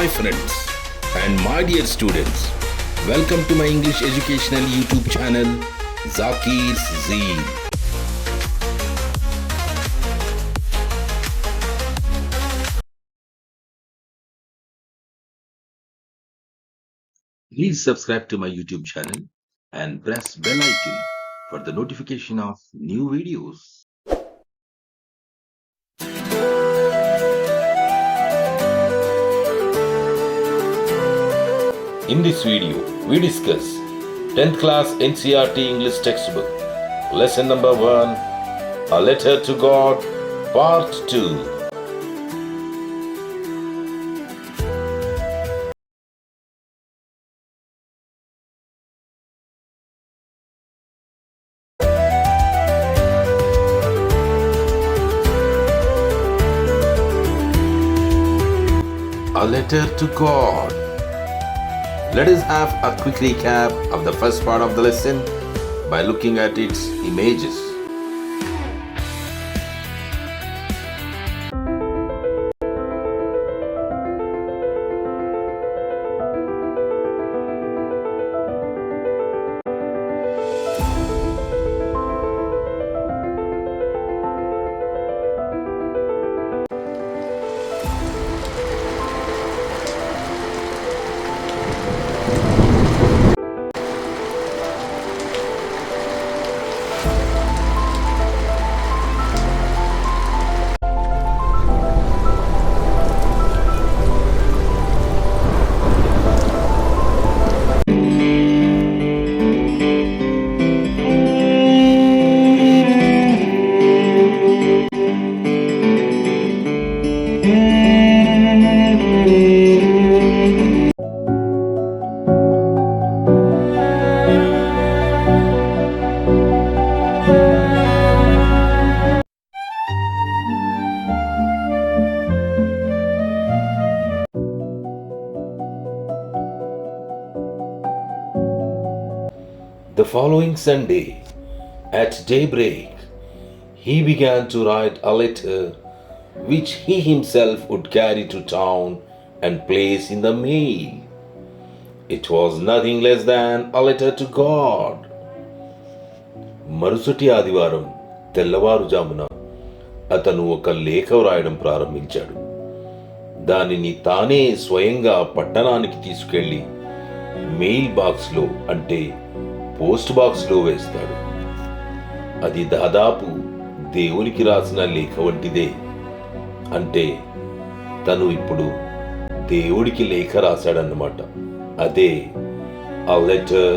Hi friends and my dear students, welcome to my English educational YouTube channel Zakir's Zee. Please subscribe to my YouTube channel and press bell icon for the notification of new videos. In this video, we discuss 10th class NCERT English textbook, lesson number 1, A Letter to God, part 2. A Letter to God. Let us have a quick recap of the first part of the lesson by looking at its images. The following Sunday, at daybreak, he began to write a letter which he himself would carry to town and place in the mail. It was nothing less than a letter to God. మరుసటి ఆదివారం తెల్లవారుజామున అతను ఒక లేఖ వ్రాయడం ప్రారంభించాడు. దానిని తానే స్వయంగా పట్టణానికి తీసుకెళ్లి మెయిల్ బాక్స్లో అంటే పోస్ట్ బాక్స్లో వేస్తాడు. అది దాదాపు దేవునికి రాసిన లేఖ వంటిదే. అంటే తను ఇప్పుడు దేవుడికి లేఖ రాశాడన్నమాట. అదే A Letter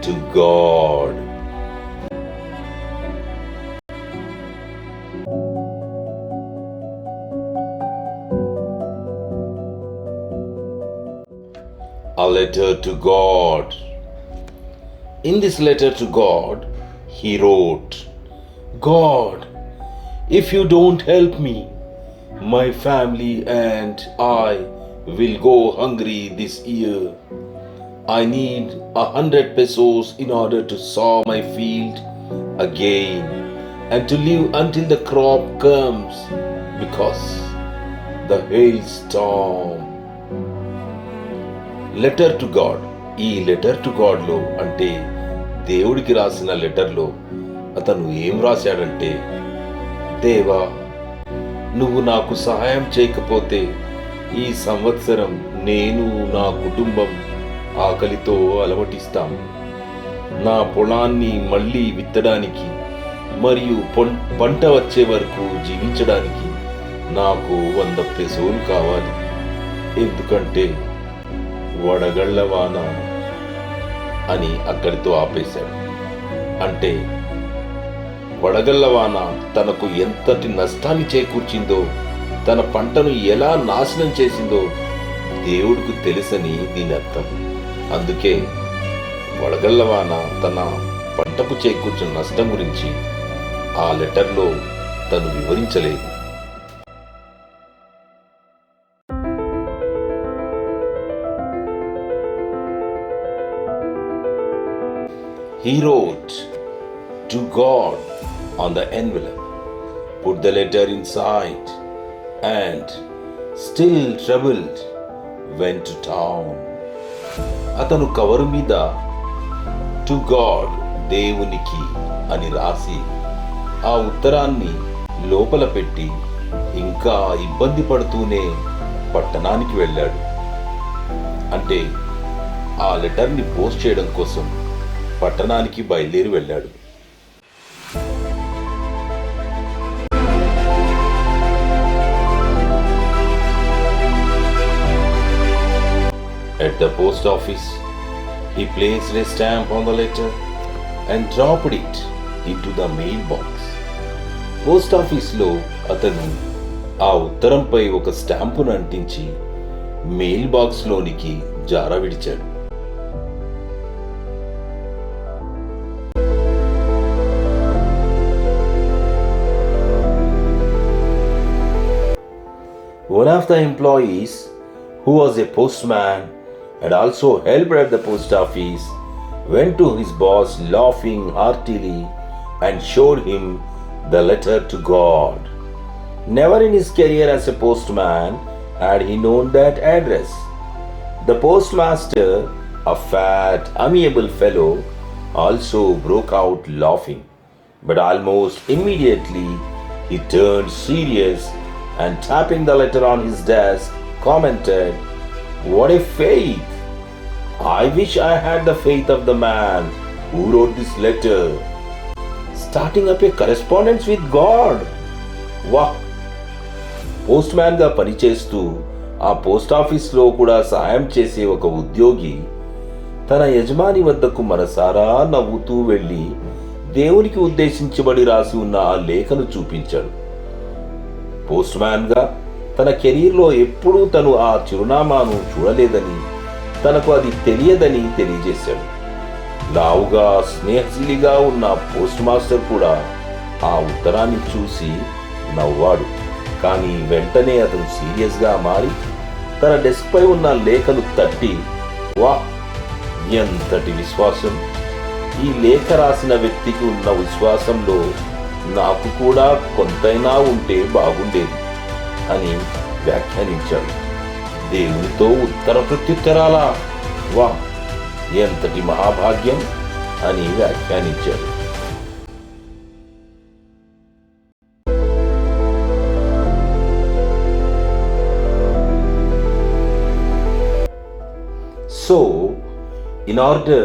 to God. A letter to God. In this letter to God, he wrote, God, if you don't help me, my family and I will go hungry this year. I need 100 pesos in order to sow my field again and to live until the crop comes because the hailstorm. Letter to God. ఈ letter to గాడ్లో అంటే దేవుడికి రాసిన లెటర్లో అతను ఏం రాశాడంటే, దేవా, నువ్వు నాకు సహాయం చేయకపోతే ఈ సంవత్సరం నేను నా కుటుంబం ఆకలితో అలమటిస్తాము. నా పొలాన్ని మళ్ళీ విత్తడానికి మరియు పంట వచ్చే వరకు జీవించడానికి నాకు 100 పెసోలు కావాలి. ఎందుకంటే వడగళ్ల వాన అని అక్కడితో ఆపేశాడు. అంటే వడగళ్ల వాన తనకు ఎంతటి నష్టాన్ని చేకూర్చిందో, తన పంటను ఎలా నాశనం చేసిందో దేవుడికి తెలుసని దీని అర్థం. అందుకే వడగళ్ల వాన తన పంటకు చేకూర్చిన నష్టం గురించి ఆ లెటర్లో తను వివరించలేదు. He wrote to God on the envelope, put the letter inside, and still troubled, went to town. అతను కవరు మీద టు గాడ్, దేవునికి అని రాసి ఆ ఉత్తరాన్ని లోపల పెట్టి ఇంకా ఇబ్బంది పడుతూనే పట్టణానికి వెళ్ళాడు. అంటే ఆ లెటర్ని పోస్ట్ చేయడం కోసం పట్టణానికి బయలుదేరి వెళ్ళాడు. At the post office, he placed a stamp on the letter and dropped it into the mailbox. Post ఆఫీస్లో అతను ఆ ఉత్తరంపై ఒక స్టాంపును అంటించి మెయిల్ బాక్స్లోనికి జార విడిచాడు. One of the employees, who was a postman and also helped at the post office, went to his boss laughing heartily and showed him the letter to God. Never in his career as a postman had he known that address. The postmaster, a fat, amiable fellow, also broke out laughing. But almost immediately he turned serious and tapping the letter on his desk, commented, "What a faith! I wish I had the faith of the man who wrote this letter. Starting up a correspondence with God." Wow! Post మ్యాన్గా పనిచేస్తూ ఆ post ఆఫీస్లో కూడా సాయం చేసే ఒక ఉద్యోగి తన యజమాని వద్దకు మనసారా నవ్వుతూ వెళ్ళి దేవునికి ఉద్దేశించబడి రాసి ఉన్న ఆ లేఖను చూపించాడు. పోస్ట్ మ్యాన్గా తన కెరీర్లో ఎప్పుడూ తను ఆ చిరునామాను చూడలేదని, తనకు అది తెలియదని తెలియజేశాడు. లావుగా స్నేహశీలిగా ఉన్న పోస్ట్ మాస్టర్ కూడా ఆ ఉత్తరాన్ని చూసి నవ్వాడు. కానీ వెంటనే అతను సీరియస్గా మారి తన డెస్క్ పై ఉన్న లేఖను తట్టి, "వా, ఎంతటి విశ్వాసం! ఈ లేఖ రాసిన వ్యక్తికి ఉన్న విశ్వాసంలో నాకు కూడా కొంతైనా ఉంటే బాగుండేది" అని వ్యాఖ్యానించాడు. దేవునితో ఉత్తర ప్రత్యుత్తరాలా? వా, ఎంతటి మహాభాగ్యం అని వ్యాఖ్యానించాడు. So, in order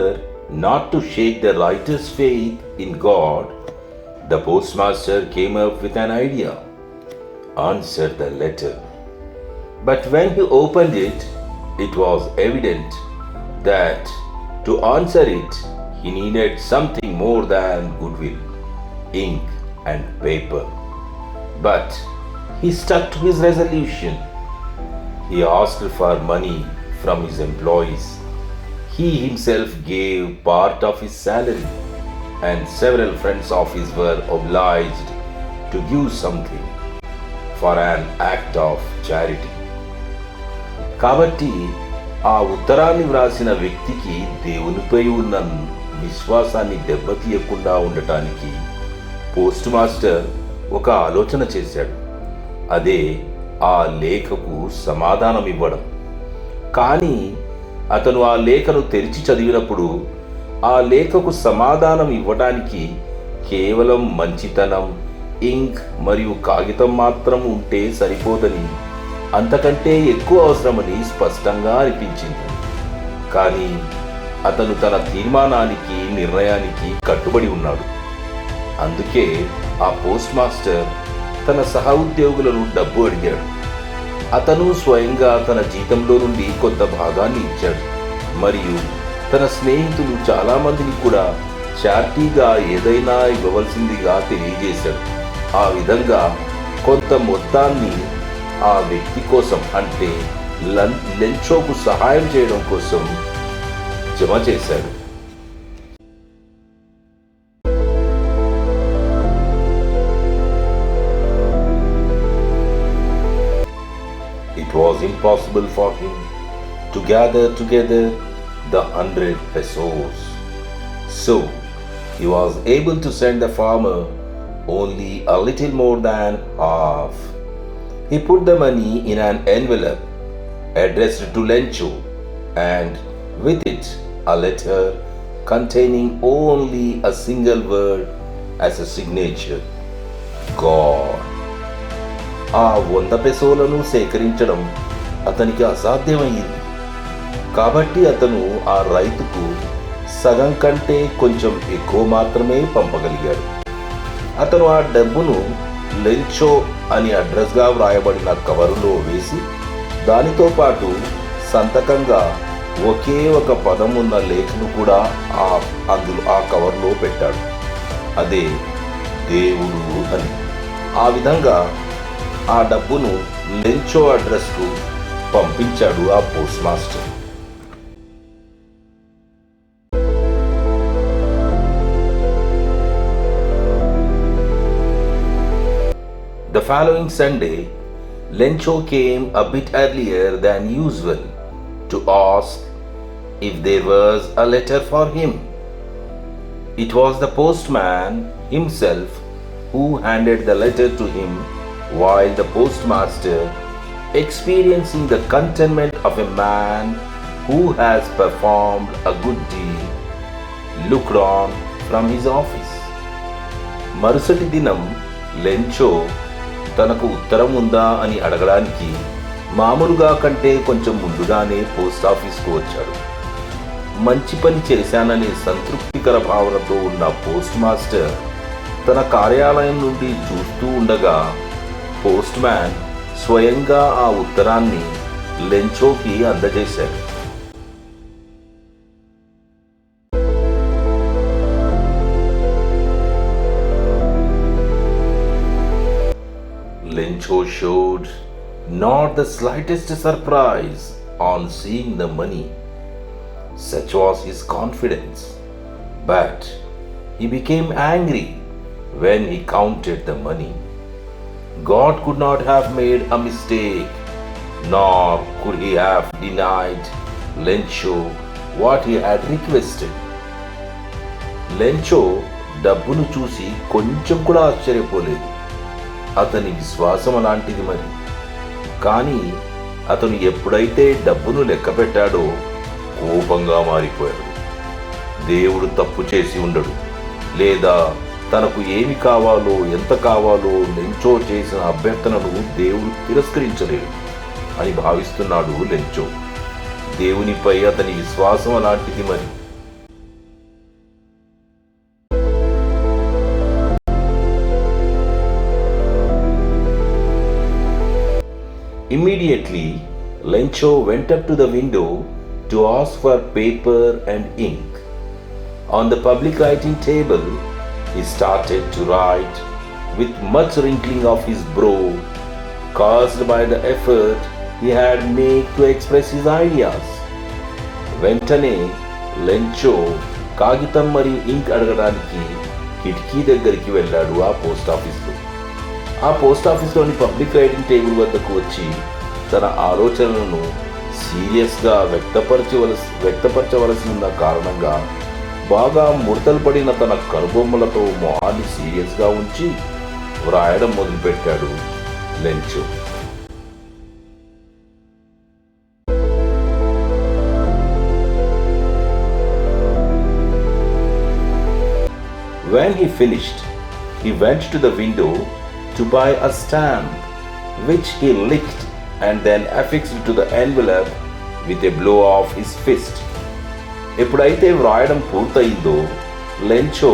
not to shake the writer's faith in God, the postmaster came up with an idea: answer the letter. But when he opened it, it was evident that to answer it, he needed something more than goodwill, ink and paper. But he stuck to his resolution. He asked for money from his employees. He himself gave part of his salary, and several friends of his were obliged to give something for an act of charity. కాబట్టి ఆ ఉత్తరాన్ని వ్రాసిన వ్యక్తికి దేవునిపై ఉన్న విశ్వాసాన్ని దెబ్బతీయకుండా ఉండటానికి post master ఒక ఆలోచన చేశాడు. అదే ఆ లేఖకు సమాధానం ఇవ్వడం. కానీ అతను ఆ లేఖను తెరిచి చదివినప్పుడు ఆ లేఖకు సమాధానం ఇవ్వడానికి కేవలం మంచితనం, ఇంక్ మరియు కాగితం మాత్రం ఉంటే సరిపోదని, అంతకంటే ఎక్కువ అవసరమని స్పష్టంగా అనిపించింది. కానీ అతను తన తీర్మానానికి, నిర్ణయానికి కట్టుబడి ఉన్నాడు. అందుకే ఆ పోస్ట్ మాస్టర్ తన సహ ఉద్యోగులను డబ్బు అడిగాడు. అతను స్వయంగా తన జీతంలో నుండి కొంత భాగాన్ని ఇచ్చాడు. మరియు తన స్నేహితులు చాలామందిని కూడా చారిటీగా ఏదైనా ఇవ్వవలసిందిగా తెలియజేశాడు. ఆ విధంగా కొంత మొత్తాన్ని ఆ వ్యక్తి కోసం, అంటే లెంచోకు సహాయం చేయడం కోసం జమ చేశాడు. It was impossible for him to gather together the 100 pesos. So he was able to send the farmer only a little more than half. He put the money in an envelope addressed to Lencho, and with it a letter containing only a single word as a signature: God. ఆ 100 పెసోలను సేకరించడం అతనికి అసాధ్యమయ్యింది. కాబట్టి అతను ఆ రైతుకు సగం కంటే కొంచెం ఎక్కువ మాత్రమే పంపగలిగాడు. అతను ఆ డబ్బును లెంచో అని అడ్రస్గా వ్రాయబడిన కవరులో వేసి దానితో పాటు సంతకంగా ఒకే ఒక పదం ఉన్న లేఖను కూడా ఆ కవర్లో పెట్టాడు. అదే దేవుడు అని. ఆ విధంగా ఆ డబ్బును లెంచో అడ్రస్కు పంపించాడు ఆ post master. The following Sunday, Lencho came a bit earlier than usual to ask if there was a letter for him. It was the postman himself who handed the letter to him, while the postmaster, experiencing the contentment of a man who has performed a good deed, looked on from his office. మరుసటి దినం Lencho తనకు ఉత్తరం ఉందా అని అడగడానికి మామూలుగా కంటే కొంచెం ముందుగానే పోస్ట్ ఆఫీస్కు వచ్చాడు. మంచి పని చేశాననే సంతృప్తికర భావనతో ఉన్న పోస్ట్ మాస్టర్ తన కార్యాలయం నుండి చూస్తూ ఉండగా పోస్ట్ మ్యాన్ స్వయంగా ఆ ఉత్తరాన్ని లెంచోకి అందజేశాడు. Lencho showed not the slightest surprise on seeing the money. Such was his confidence. But he became angry when he counted the money. God could not have made a mistake, nor could he have denied Lencho what he had requested. Lencho డబ్బును చూసి కొంచెం కూడా ఆశ్చర్యపోలేదు. అతని విశ్వాసం అలాంటిది మరి. కానీ అతను ఎప్పుడైతే డబ్బును లెక్క పెట్టాడో కోపంగా మారిపోయాడు. దేవుడు తప్పు చేసి ఉండడు, లేదా తనకు ఏమి కావాలో ఎంత కావాలో లెంచో చేసిన అభ్యర్థనను దేవుడు తిరస్కరించలేడు అని భావిస్తున్నాడు లెంచో. దేవునిపై అతని విశ్వాసం అలాంటిది మరి. Immediately, Lencho went up to the window to ask for paper and ink. On the public writing table, he started to write with much wrinkling of his brow, caused by the effort he had made to express his ideas. వెంటనే Lencho కాగితం మరియు ఇంక్ అడగడానికి కిటికీ దగ్గరికి వెళ్ళాడు ఆ post ఆఫీస్లో. ఆ పోస్ట్ ఆఫీస్లోని పబ్లిక్ రైటింగ్ టేబుల్ వద్దకు వచ్చి తన ఆలోచనలను సీరియస్గా వ్యక్తపరచవలసి ఉన్న కారణంగా బాగా ముడతలు పడిన తన కనుబొమ్మలతో మొహాన్ని సీరియస్గా ఉంచి వ్రాయడం మొదలుపెట్టాడు Lencho. When he finished, he went to the window to buy a stamp, which he licked and then affixed to the envelope with a blow of his fist. ఎప్పుడైతే వ్రాయడం పూర్తయిందో లెంచో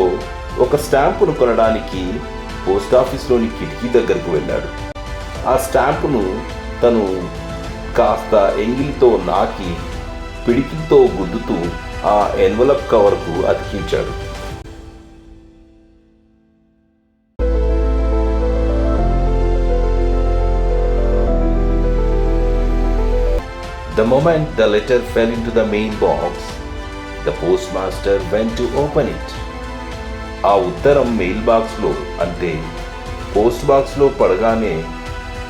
ఒక స్టాంపును కొనడానికి పోస్ట్ ఆఫీస్లోని కిటికీ దగ్గరకు వెళ్ళాడు. ఆ స్టాంపును తను కాస్త ఎంగిలితో నాకి పిడికితో గుద్దుతూ ఆ envelope కవర్కు అతికించాడు. The moment the letter fell into the main box, the postmaster went to open it. ఆ ఉత్తరం మెయిల్ బాక్స్లో అంటే పోస్ట్ బాక్స్లో పడగానే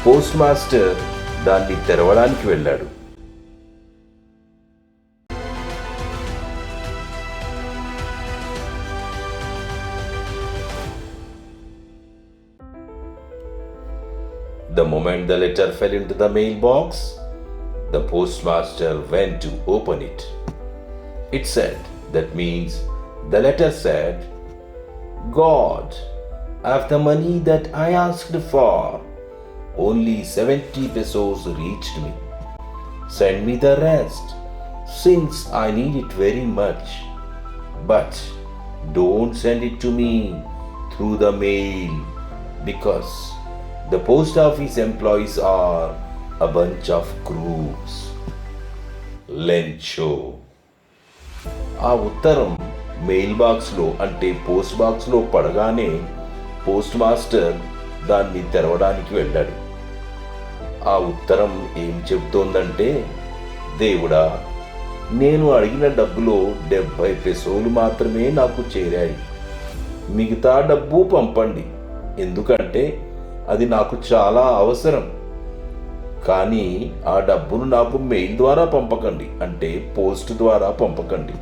పోస్ట్ మాస్టర్ దాన్ని తెరవడానికి వెళ్ళాడు. The moment the letter fell into the mailbox, The postmaster went to open it. It said, that means the letter said, God, of the money that I asked for, only 70 pesos reached me. Send me the rest, since I need it very much. But don't send it to me through the mail, because the post office employees are a bunch of crooks. Lencho. ఆ ఉత్తరం mail బాక్స్లో అంటే post బాక్స్లో పడగానే post master దాన్ని తెరవడానికి వెళ్ళాడు. ఆ ఉత్తరం ఏం చెబుతోందంటే, దేవుడా, నేను అడిగిన డబ్బులో 70 పెసోలు మాత్రమే నాకు చేరాయి. మిగతా డబ్బు పంపండి, ఎందుకంటే అది నాకు చాలా అవసరం. కానీ ఆ డబ్బును నాకు మెయిల్ ద్వారా పంపకండి, అంటే పోస్ట్ ద్వారా పంపకండి.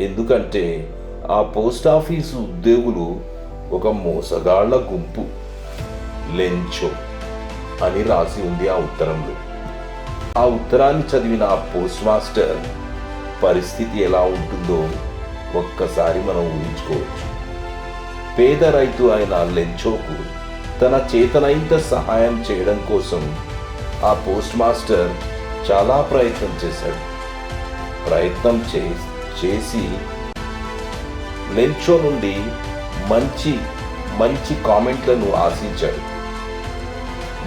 ఎందుకంటే ఆ పోస్ట్ ఆఫీసు ఉద్యోగులు ఒక మోసగాళ్ల గుంపు. లెంచో అని రాసి ఉంది ఆ ఉత్తరంలో. ఆ ఉత్తరాన్ని చదివిన ఆ పోస్ట్ మాస్టర్ పరిస్థితి ఎలా ఉంటుందో ఒక్కసారి మనం ఊహించుకోవచ్చు. పేద రైతు అయిన లెంచోకు తన చేతనైనంత సహాయం చేయడం కోసం ఆ పోస్ట్ మాస్టర్ చాలా ప్రయత్నం చేశాడు. ప్రయత్నం చేసి లెంచో నుండి మంచి మంచి కామెంట్లను ఆశించాడు.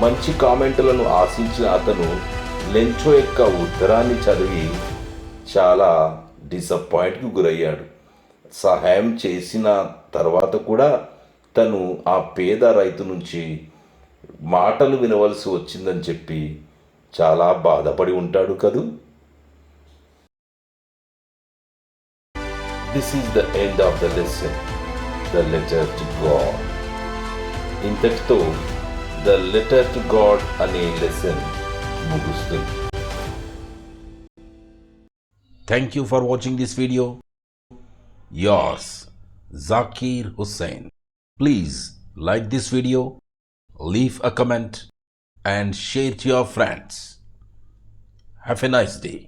మంచి కామెంట్లను ఆశించిన అతను లెంచో యొక్క ఉత్తరాన్ని చదివి చాలా డిసప్పాయింట్కి గురయ్యాడు. సహాయం చేసిన తర్వాత కూడా తను ఆ పేద రైతు నుంచి మాటలు వినవలసి వచ్చిందని చెప్పి చాలా బాధపడి ఉంటాడు కదూ. This is the end of the lesson, the letter to God. ఇంతటితో the letter to God అనే లెసన్ ముగుస్తుంది. Thank you for watching this video. Yours, Zakir Hussain. Please like this video, leave a comment and share to your friends. Have a nice day.